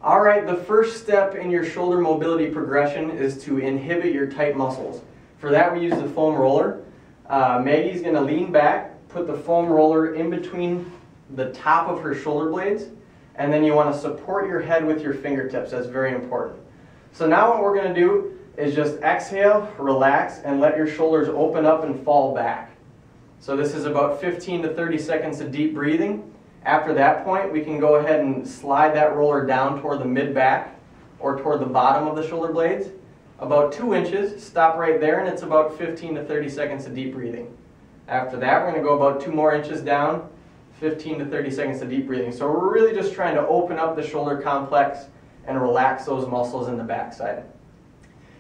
All right, the first step in your shoulder mobility progression is to inhibit your tight muscles. For that, we use the foam roller. Maggie's going to lean back, put the foam roller in between the top of her shoulder blades, and then you want to support your head with your fingertips. That's very important. So now what we're going to do is just exhale, relax, and let your shoulders open up and fall back. So this is about 15 to 30 seconds of deep breathing. After that point, we can go ahead and slide that roller down toward the mid-back or toward the bottom of the shoulder blades. About 2 inches, stop right there, and it's about 15 to 30 seconds of deep breathing. After that, we're going to go about 2 more inches down, 15 to 30 seconds of deep breathing. So we're really just trying to open up the shoulder complex and relax those muscles in the backside.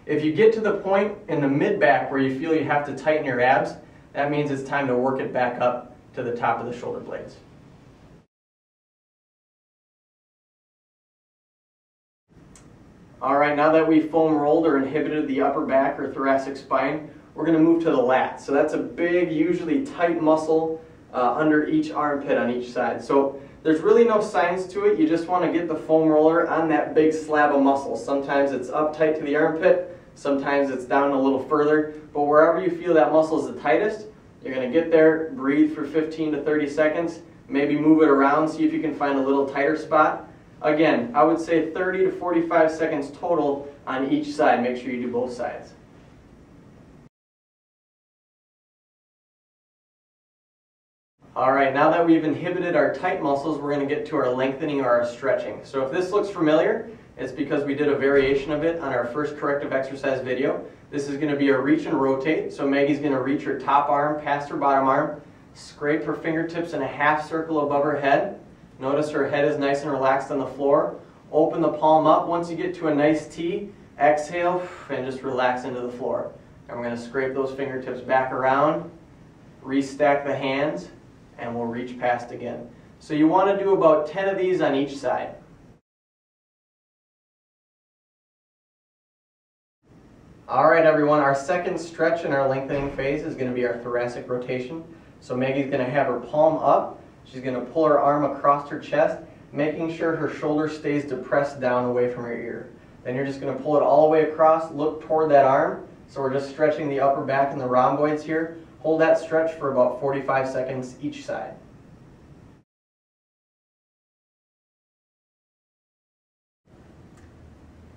If you get to the point in the mid-back where you feel you have to tighten your abs, that means it's time to work it back up to the top of the shoulder blades. Alright, now that we've foam rolled or inhibited the upper back or thoracic spine, we're going to move to the lats. So that's a big, usually tight muscle under each armpit on each side. So there's really no science to it. You just want to get the foam roller on that big slab of muscle. Sometimes it's up tight to the armpit, sometimes it's down a little further, but wherever you feel that muscle is the tightest, you're going to get there, breathe for 15 to 30 seconds, maybe move it around, see if you can find a little tighter spot. Again, I would say 30 to 45 seconds total on each side. Make sure you do both sides. Alright, now that we've inhibited our tight muscles, we're going to get to our lengthening or our stretching. So if this looks familiar, it's because we did a variation of it on our first corrective exercise video. This is going to be a reach and rotate. So Maggie's going to reach her top arm past her bottom arm, scrape her fingertips in a half circle above her head. Notice her head is nice and relaxed on the floor. Open the palm up. Once you get to a nice T, exhale and just relax into the floor. And we're going to scrape those fingertips back around, restack the hands, and we'll reach past again. So you want to do about 10 of these on each side. Alright everyone, our second stretch in our lengthening phase is going to be our thoracic rotation. So Maggie's going to have her palm up. She's going to pull her arm across her chest, making sure her shoulder stays depressed down away from her ear. Then you're just going to pull it all the way across, look toward that arm. So we're just stretching the upper back and the rhomboids here. Hold that stretch for about 45 seconds each side.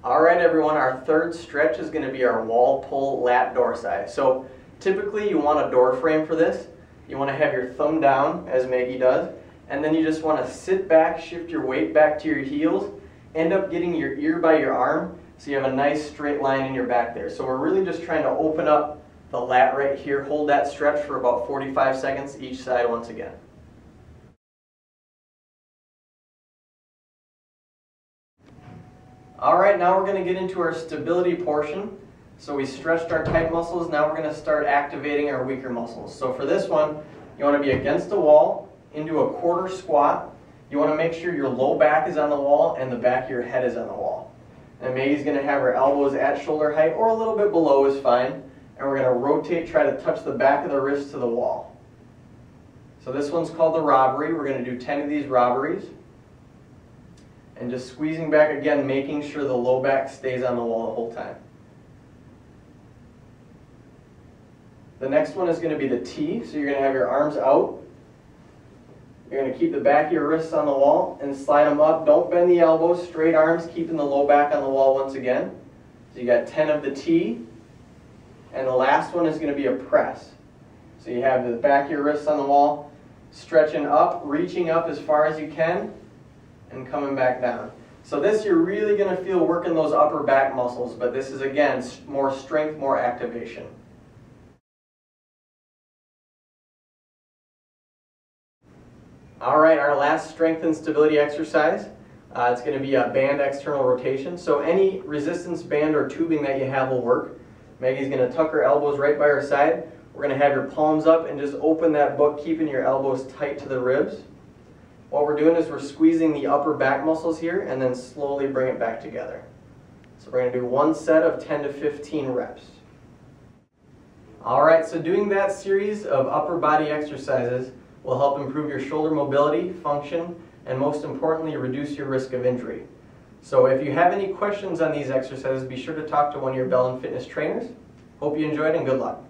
Alright everyone, our third stretch is going to be our wall pull lat dorsi. So typically you want a door frame for this. You want to have your thumb down, as Maggie does, and then you just want to sit back, shift your weight back to your heels, end up getting your ear by your arm, so you have a nice straight line in your back there. So we're really just trying to open up the lat right here. Hold that stretch for about 45 seconds each side once again. Alright, now we're going to get into our stability portion. So we stretched our tight muscles, now we're going to start activating our weaker muscles. So for this one, you want to be against the wall, into a quarter squat. You want to make sure your low back is on the wall and the back of your head is on the wall. And Maggie's going to have her elbows at shoulder height or a little bit below is fine. And we're going to rotate, try to touch the back of the wrist to the wall. So this one's called the robbery. We're going to do 10 of these robberies. And just squeezing back again, making sure the low back stays on the wall the whole time. The next one is going to be the T, so you're going to have your arms out. You're going to keep the back of your wrists on the wall and slide them up. Don't bend the elbows, straight arms, keeping the low back on the wall once again. So you got 10 of the T. And the last one is going to be a press. So you have the back of your wrists on the wall, stretching up, reaching up as far as you can, and coming back down. So this you're really going to feel working those upper back muscles, but this is again more strength, more activation. Alright, our last strength and stability exercise, it's going to be a band external rotation. So any resistance band or tubing that you have will work. Maggie's going to tuck her elbows right by her side. We're going to have your palms up and just open that book, keeping your elbows tight to the ribs. What we're doing is we're squeezing the upper back muscles here and then slowly bring it back together. So we're going to do one set of 10 to 15 reps. Alright, so doing that series of upper body exercises will help improve your shoulder mobility, function, and most importantly, reduce your risk of injury. So if you have any questions on these exercises, be sure to talk to one of your Bellin fitness trainers. Hope you enjoyed and good luck.